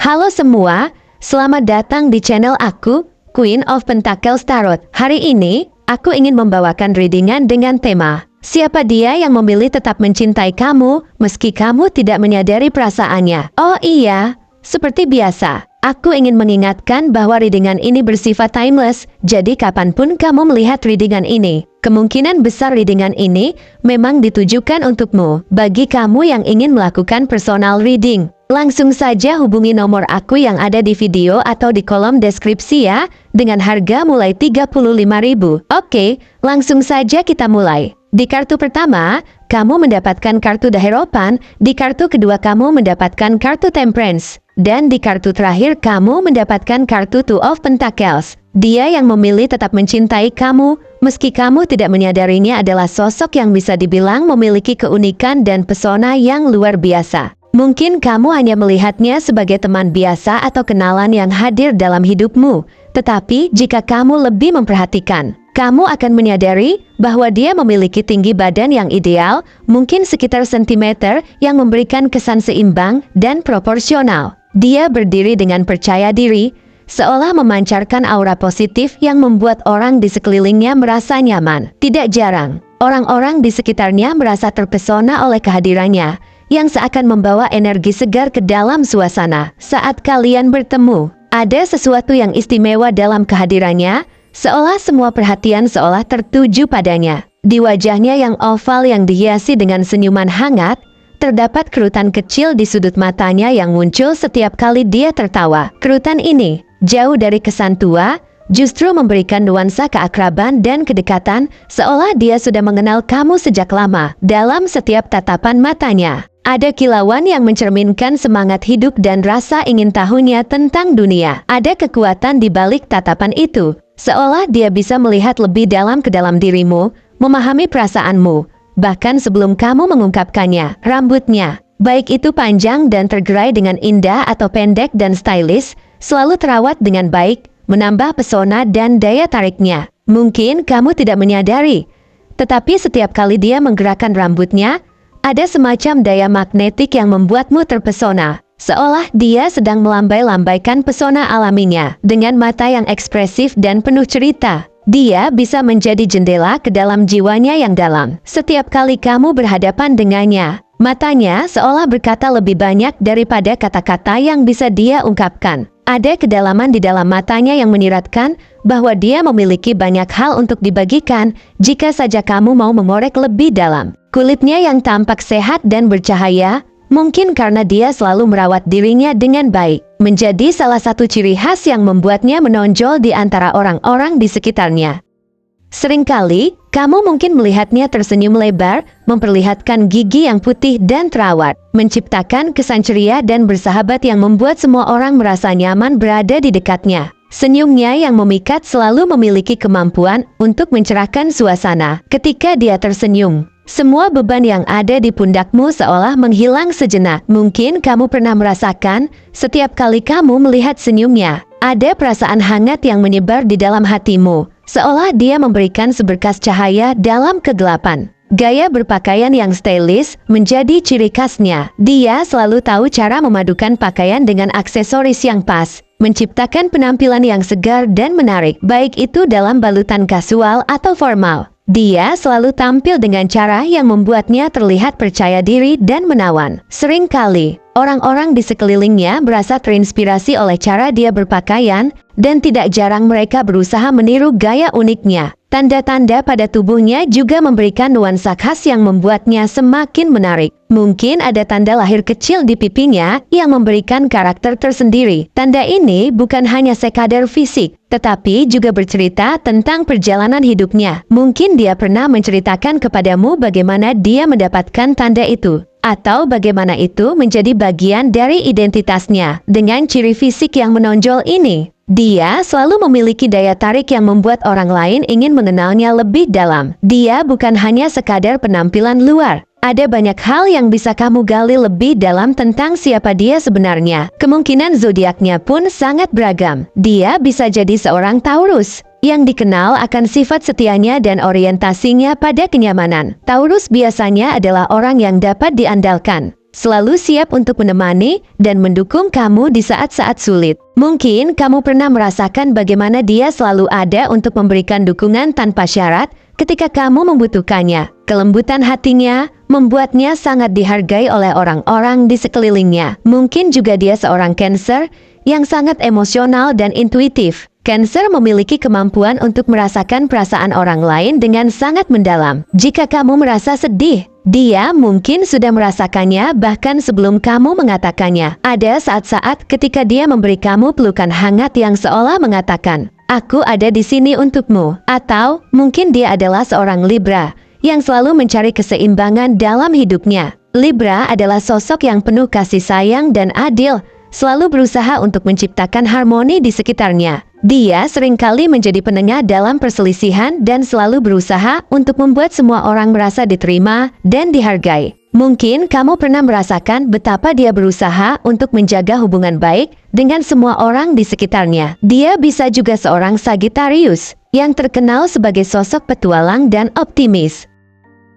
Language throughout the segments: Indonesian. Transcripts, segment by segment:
Halo semua, selamat datang di channel aku, Queen of Pentacles Tarot. Hari ini, aku ingin membawakan readingan dengan tema siapa dia yang memilih tetap mencintai kamu, meski kamu tidak menyadari perasaannya. Oh iya, seperti biasa, aku ingin mengingatkan bahwa readingan ini bersifat timeless, jadi kapanpun kamu melihat readingan ini, kemungkinan besar readingan ini memang ditujukan untukmu. Bagi kamu yang ingin melakukan personal reading, langsung saja hubungi nomor aku yang ada di video atau di kolom deskripsi ya, dengan harga mulai 35.000. Oke, langsung saja kita mulai. Di kartu pertama, kamu mendapatkan kartu The Hierophant, di kartu kedua kamu mendapatkan kartu Temperance, dan di kartu terakhir kamu mendapatkan kartu Two of Pentacles. Dia yang memilih tetap mencintai kamu, meski kamu tidak menyadarinya adalah sosok yang bisa dibilang memiliki keunikan dan pesona yang luar biasa. Mungkin kamu hanya melihatnya sebagai teman biasa atau kenalan yang hadir dalam hidupmu, tetapi jika kamu lebih memperhatikan, kamu akan menyadari bahwa dia memiliki tinggi badan yang ideal, mungkin sekitar sentimeter, yang memberikan kesan seimbang dan proporsional. Dia berdiri dengan percaya diri, seolah memancarkan aura positif yang membuat orang di sekelilingnya merasa nyaman. Tidak jarang, orang-orang di sekitarnya merasa terpesona oleh kehadirannya, yang seakan membawa energi segar ke dalam suasana. Saat kalian bertemu, ada sesuatu yang istimewa dalam kehadirannya, seolah semua perhatian seolah tertuju padanya. Di wajahnya yang oval yang dihiasi dengan senyuman hangat, terdapat kerutan kecil di sudut matanya yang muncul setiap kali dia tertawa. Kerutan ini, jauh dari kesan tua, justru memberikan nuansa keakraban dan kedekatan, seolah dia sudah mengenal kamu sejak lama. Dalam setiap tatapan matanya, ada kilauan yang mencerminkan semangat hidup dan rasa ingin tahunya tentang dunia. Ada kekuatan di balik tatapan itu, seolah dia bisa melihat lebih dalam ke dalam dirimu, memahami perasaanmu, bahkan sebelum kamu mengungkapkannya. Rambutnya, baik itu panjang dan tergerai dengan indah atau pendek dan stylish, selalu terawat dengan baik, menambah pesona dan daya tariknya. Mungkin kamu tidak menyadari, tetapi setiap kali dia menggerakkan rambutnya, ada semacam daya magnetik yang membuatmu terpesona, seolah dia sedang melambai-lambaikan pesona alaminya. Dengan mata yang ekspresif dan penuh cerita, dia bisa menjadi jendela ke dalam jiwanya yang dalam. Setiap kali kamu berhadapan dengannya, matanya seolah berkata lebih banyak daripada kata-kata yang bisa dia ungkapkan. Ada kedalaman di dalam matanya yang menyiratkan bahwa dia memiliki banyak hal untuk dibagikan jika saja kamu mau mengorek lebih dalam. Kulitnya yang tampak sehat dan bercahaya, mungkin karena dia selalu merawat dirinya dengan baik, menjadi salah satu ciri khas yang membuatnya menonjol di antara orang-orang di sekitarnya. Seringkali, kamu mungkin melihatnya tersenyum lebar, memperlihatkan gigi yang putih dan terawat, menciptakan kesan ceria dan bersahabat yang membuat semua orang merasa nyaman berada di dekatnya. Senyumnya yang memikat selalu memiliki kemampuan untuk mencerahkan suasana. Ketika dia tersenyum, semua beban yang ada di pundakmu seolah menghilang sejenak. Mungkin kamu pernah merasakan, setiap kali kamu melihat senyumnya, ada perasaan hangat yang menyebar di dalam hatimu, seolah dia memberikan seberkas cahaya dalam kegelapan. Gaya berpakaian yang stylish menjadi ciri khasnya. Dia selalu tahu cara memadukan pakaian dengan aksesoris yang pas, menciptakan penampilan yang segar dan menarik, baik itu dalam balutan kasual atau formal. Dia selalu tampil dengan cara yang membuatnya terlihat percaya diri dan menawan. Seringkali, orang-orang di sekelilingnya merasa terinspirasi oleh cara dia berpakaian, dan tidak jarang mereka berusaha meniru gaya uniknya. Tanda-tanda pada tubuhnya juga memberikan nuansa khas yang membuatnya semakin menarik. Mungkin ada tanda lahir kecil di pipinya yang memberikan karakter tersendiri. Tanda ini bukan hanya sekadar fisik, tetapi juga bercerita tentang perjalanan hidupnya. Mungkin dia pernah menceritakan kepadamu bagaimana dia mendapatkan tanda itu, atau bagaimana itu menjadi bagian dari identitasnya. Dengan ciri fisik yang menonjol ini, dia selalu memiliki daya tarik yang membuat orang lain ingin mengenalnya lebih dalam. Dia bukan hanya sekadar penampilan luar. Ada banyak hal yang bisa kamu gali lebih dalam tentang siapa dia sebenarnya. Kemungkinan zodiaknya pun sangat beragam. Dia bisa jadi seorang Taurus, yang dikenal akan sifat setianya dan orientasinya pada kenyamanan. Taurus biasanya adalah orang yang dapat diandalkan, selalu siap untuk menemani dan mendukung kamu di saat-saat sulit. Mungkin kamu pernah merasakan bagaimana dia selalu ada untuk memberikan dukungan tanpa syarat ketika kamu membutuhkannya. Kelembutan hatinya membuatnya sangat dihargai oleh orang-orang di sekelilingnya. Mungkin juga dia seorang Cancer yang sangat emosional dan intuitif. Cancer memiliki kemampuan untuk merasakan perasaan orang lain dengan sangat mendalam. Jika kamu merasa sedih, dia mungkin sudah merasakannya bahkan sebelum kamu mengatakannya. Ada saat-saat ketika dia memberi kamu pelukan hangat yang seolah mengatakan, "Aku ada di sini untukmu." Atau mungkin dia adalah seorang Libra yang selalu mencari keseimbangan dalam hidupnya. Libra adalah sosok yang penuh kasih sayang dan adil, selalu berusaha untuk menciptakan harmoni di sekitarnya. Dia seringkali menjadi penengah dalam perselisihan dan selalu berusaha untuk membuat semua orang merasa diterima dan dihargai. Mungkin kamu pernah merasakan betapa dia berusaha untuk menjaga hubungan baik dengan semua orang di sekitarnya. Dia bisa juga seorang Sagittarius yang terkenal sebagai sosok petualang dan optimis.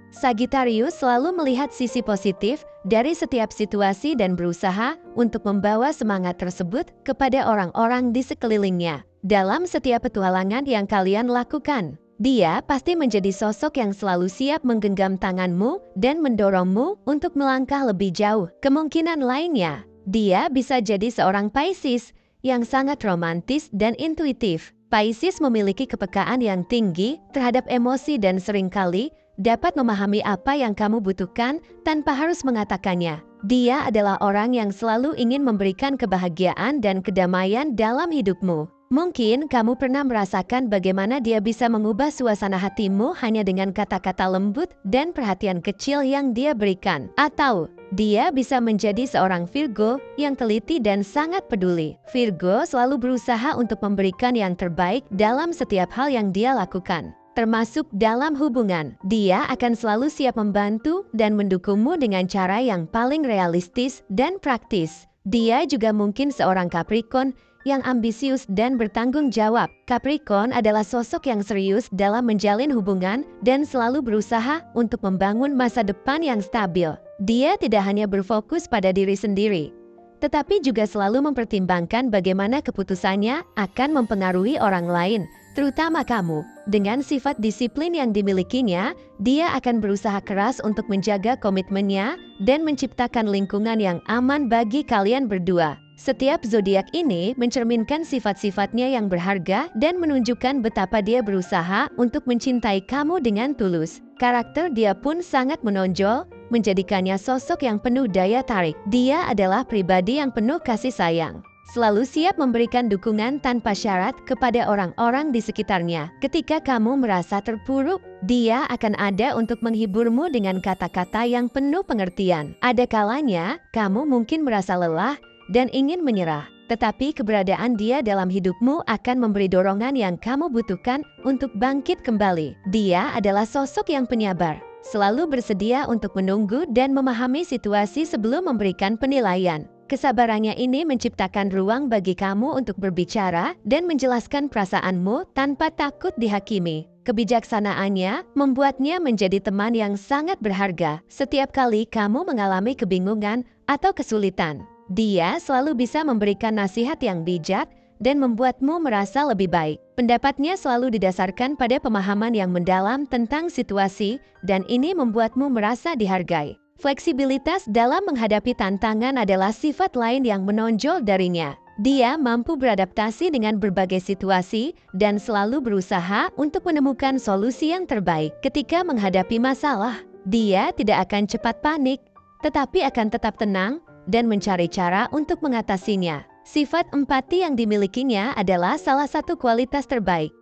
Sagittarius selalu melihat sisi positif dari setiap situasi dan berusaha untuk membawa semangat tersebut kepada orang-orang di sekelilingnya. Dalam setiap petualangan yang kalian lakukan, dia pasti menjadi sosok yang selalu siap menggenggam tanganmu dan mendorongmu untuk melangkah lebih jauh. Kemungkinan lainnya, dia bisa jadi seorang Pisces yang sangat romantis dan intuitif. Pisces memiliki kepekaan yang tinggi terhadap emosi dan seringkali dapat memahami apa yang kamu butuhkan tanpa harus mengatakannya. Dia adalah orang yang selalu ingin memberikan kebahagiaan dan kedamaian dalam hidupmu. Mungkin kamu pernah merasakan bagaimana dia bisa mengubah suasana hatimu hanya dengan kata-kata lembut dan perhatian kecil yang dia berikan. Atau dia bisa menjadi seorang Virgo yang teliti dan sangat peduli. Virgo selalu berusaha untuk memberikan yang terbaik dalam setiap hal yang dia lakukan, termasuk dalam hubungan. Dia akan selalu siap membantu dan mendukungmu dengan cara yang paling realistis dan praktis. Dia juga mungkin seorang Capricorn yang ambisius dan bertanggung jawab. Capricorn adalah sosok yang serius dalam menjalin hubungan dan selalu berusaha untuk membangun masa depan yang stabil. Dia tidak hanya berfokus pada diri sendiri, tetapi juga selalu mempertimbangkan bagaimana keputusannya akan mempengaruhi orang lain, terutama kamu. Dengan sifat disiplin yang dimilikinya, dia akan berusaha keras untuk menjaga komitmennya dan menciptakan lingkungan yang aman bagi kalian berdua. Setiap zodiak ini mencerminkan sifat-sifatnya yang berharga dan menunjukkan betapa dia berusaha untuk mencintai kamu dengan tulus. Karakter dia pun sangat menonjol, menjadikannya sosok yang penuh daya tarik. Dia adalah pribadi yang penuh kasih sayang, selalu siap memberikan dukungan tanpa syarat kepada orang-orang di sekitarnya. Ketika kamu merasa terpuruk, dia akan ada untuk menghiburmu dengan kata-kata yang penuh pengertian. Ada kalanya, kamu mungkin merasa lelah dan ingin menyerah, tetapi keberadaan dia dalam hidupmu akan memberi dorongan yang kamu butuhkan untuk bangkit kembali. Dia adalah sosok yang penyabar, selalu bersedia untuk menunggu dan memahami situasi sebelum memberikan penilaian. Kesabarannya ini menciptakan ruang bagi kamu untuk berbicara dan menjelaskan perasaanmu tanpa takut dihakimi. Kebijaksanaannya membuatnya menjadi teman yang sangat berharga. Setiap kali kamu mengalami kebingungan atau kesulitan, dia selalu bisa memberikan nasihat yang bijak dan membuatmu merasa lebih baik. Pendapatnya selalu didasarkan pada pemahaman yang mendalam tentang situasi, dan ini membuatmu merasa dihargai. Fleksibilitas dalam menghadapi tantangan adalah sifat lain yang menonjol darinya. Dia mampu beradaptasi dengan berbagai situasi dan selalu berusaha untuk menemukan solusi yang terbaik. Ketika menghadapi masalah, dia tidak akan cepat panik, tetapi akan tetap tenang dan mencari cara untuk mengatasinya. Sifat empati yang dimilikinya adalah salah satu kualitas terbaik.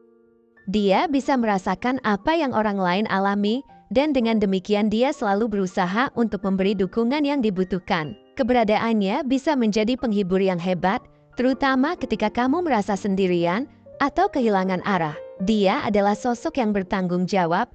Dia bisa merasakan apa yang orang lain alami, dan dengan demikian dia selalu berusaha untuk memberi dukungan yang dibutuhkan. Keberadaannya bisa menjadi penghibur yang hebat, terutama ketika kamu merasa sendirian atau kehilangan arah. Dia adalah sosok yang bertanggung jawab,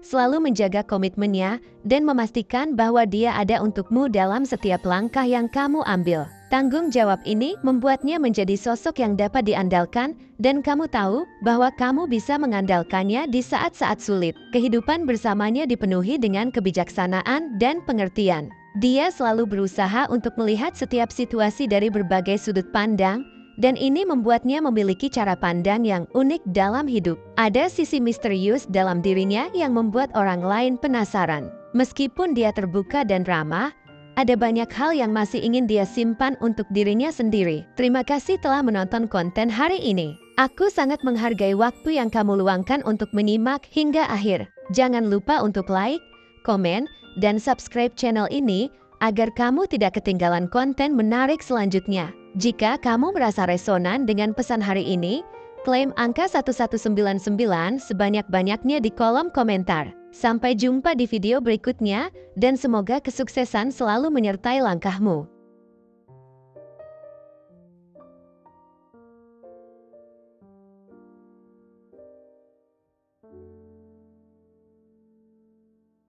selalu menjaga komitmennya dan memastikan bahwa dia ada untukmu dalam setiap langkah yang kamu ambil. Tanggung jawab ini membuatnya menjadi sosok yang dapat diandalkan, dan kamu tahu bahwa kamu bisa mengandalkannya di saat-saat sulit. Kehidupan bersamanya dipenuhi dengan kebijaksanaan dan pengertian. Dia selalu berusaha untuk melihat setiap situasi dari berbagai sudut pandang, dan ini membuatnya memiliki cara pandang yang unik dalam hidup. Ada sisi misterius dalam dirinya yang membuat orang lain penasaran. Meskipun dia terbuka dan ramah, ada banyak hal yang masih ingin dia simpan untuk dirinya sendiri. Terima kasih telah menonton konten hari ini. Aku sangat menghargai waktu yang kamu luangkan untuk menyimak hingga akhir. Jangan lupa untuk like, komen, dan subscribe channel ini agar kamu tidak ketinggalan konten menarik selanjutnya. Jika kamu merasa resonan dengan pesan hari ini, klaim angka 1199 sebanyak-banyaknya di kolom komentar. Sampai jumpa di video berikutnya, dan semoga kesuksesan selalu menyertai langkahmu.